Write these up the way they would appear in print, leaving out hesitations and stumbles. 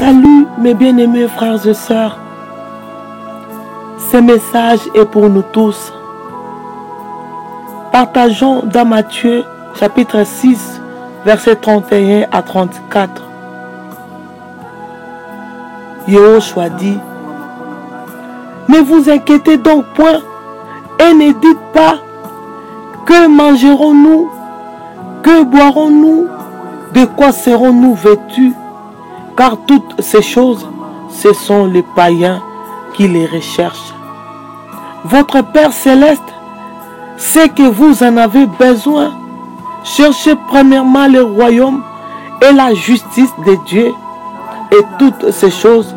Salut mes bien-aimés frères et sœurs. Ce message est pour nous tous. Partageons dans Matthieu chapitre 6, versets 31 à 34. Yahushua dit: ne vous inquiétez donc point et ne dites pas: que mangerons-nous? Que boirons-nous? De quoi serons-nous vêtus? Car toutes ces choses, ce sont les païens qui les recherchent. Votre Père céleste sait que vous en avez besoin. Cherchez premièrement le royaume et la justice de Dieu, et toutes ces choses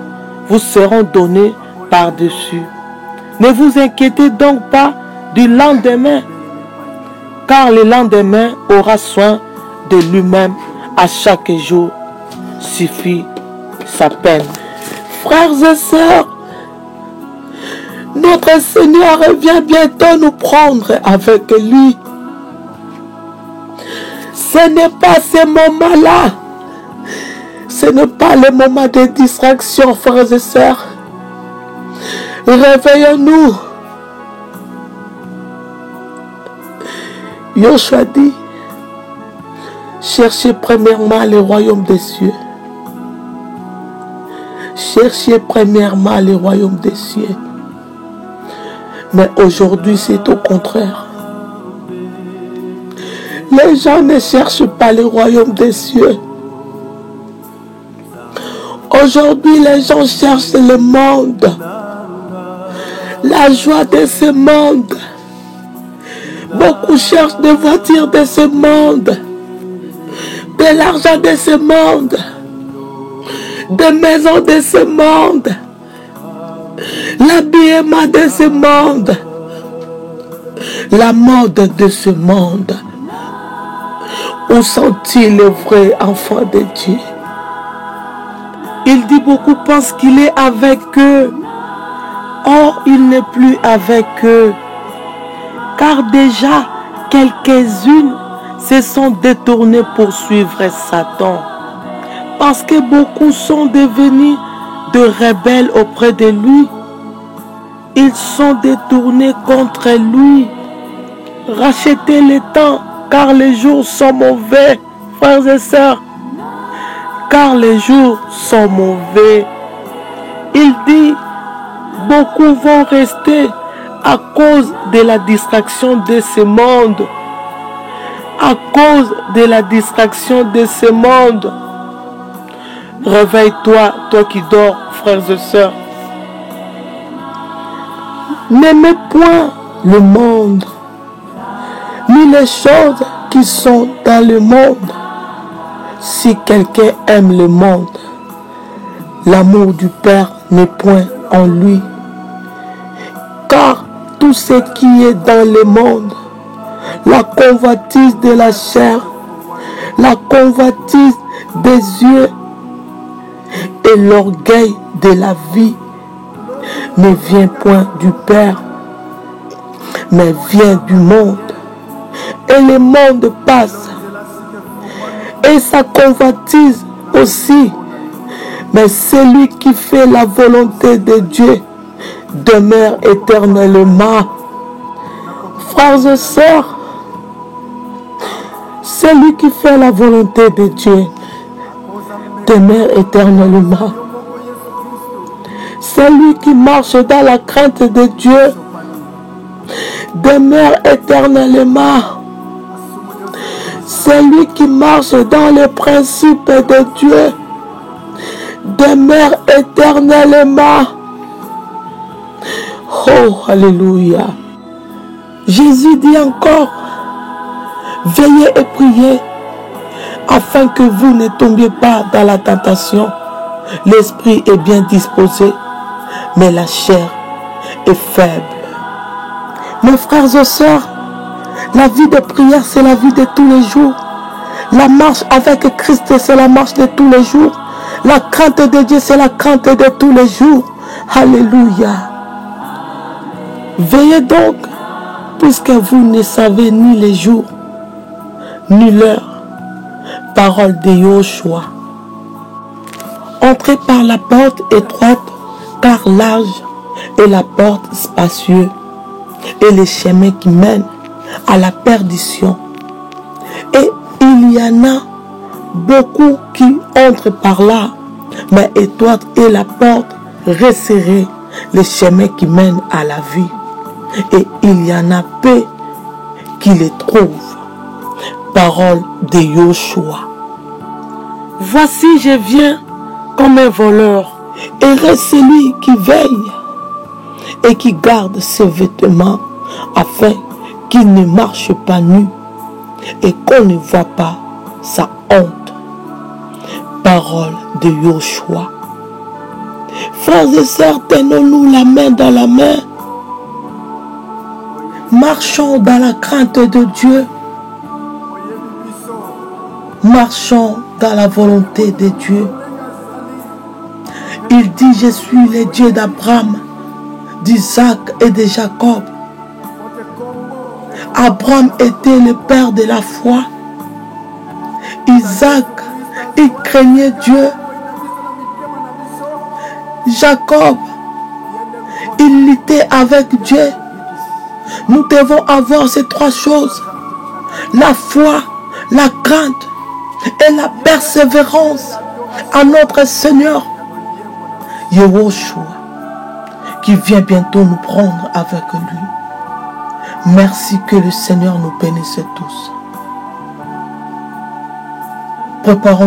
vous seront données par-dessus. Ne vous inquiétez donc pas du lendemain, car le lendemain aura soin de lui-même. À chaque jour suffit sa peine. Frères et sœurs, notre Seigneur revient bientôt nous prendre avec lui. Ce n'est pas ces moments-là. Ce n'est pas le moment de distraction, frères et sœurs. Réveillons-nous. Yahushua dit: cherchez premièrement le royaume des cieux. Cherchez premièrement le royaume des cieux. Mais aujourd'hui, c'est au contraire. Les gens ne cherchent pas le royaume des cieux. Aujourd'hui, les gens cherchent le monde. La joie de ce monde. Beaucoup cherchent des voitures de ce monde. De l'argent de ce monde. Des maisons de ce monde. L'habillement de ce monde. La mode de ce monde. Où sont-ils les vrais enfants de Dieu? Il dit: beaucoup pensent qu'il est avec eux. Or, il n'est plus avec eux. Car déjà, quelques-unes se sont détournées pour suivre Satan. Parce que beaucoup sont devenus de rebelles auprès de lui. Ils sont détournés contre lui. Rachetez le temps, car les jours sont mauvais, frères et sœurs. Car les jours sont mauvais. Il dit: beaucoup vont rester à cause de la distraction de ce monde. À cause de la distraction de ce monde. Réveille-toi, toi qui dors, frères et sœurs. N'aimez point le monde, ni les choses qui sont dans le monde. Si quelqu'un aime le monde, l'amour du Père n'est point en lui. Car tout ce qui est dans le monde, la convoitise de la chair, la convoitise des yeux et l'orgueil de la vie, ne vient point du Père, mais vient du monde. Et le monde passe, et sa convoitise aussi. Mais celui qui fait la volonté de Dieu demeure éternellement. Frères et sœurs, celui qui fait la volonté de Dieu demeure éternellement. Celui qui marche dans la crainte de Dieu demeure éternellement. Celui qui marche dans les principes de Dieu demeure éternellement. Oh, alléluia. Jésus dit encore: veillez et priez afin que vous ne tombiez pas dans la tentation. L'esprit est bien disposé, mais la chair est faible. Mes frères et sœurs, la vie de prière, c'est la vie de tous les jours. La marche avec Christ, c'est la marche de tous les jours. La crainte de Dieu, c'est la crainte de tous les jours. Alléluia. Veillez donc, puisque vous ne savez ni les jours, ni l'heure. Parole de Yahushua. Entrez par la porte étroite, car large est la porte spacieuse et les chemins qui mènent à la perdition. Et il y en a beaucoup qui entrent par là, mais étroite est la porte resserrée, les chemins qui mènent à la vie. Et il y en a peu qui les trouvent. Parole de Yoshua. Voici, je viens comme un voleur. Heureux celui qui veille et qui garde ses vêtements afin qu'il ne marche pas nu et qu'on ne voit pas sa honte. Parole de Yoshua. Frères et sœurs, tenons-nous la main dans la main. Marchons dans la crainte de Dieu. Marchons dans la volonté de Dieu. Il dit, je suis le Dieu d'Abraham, d'Isaac et de Jacob. Abraham était le père de la foi. Isaac, il craignait Dieu. Jacob, il luttait avec Dieu. Nous devons avoir ces trois choses. La foi, la crainte et la persévérance à notre Seigneur Yehoshua, qui vient bientôt nous prendre avec lui. Merci, que le Seigneur nous bénisse tous. Préparons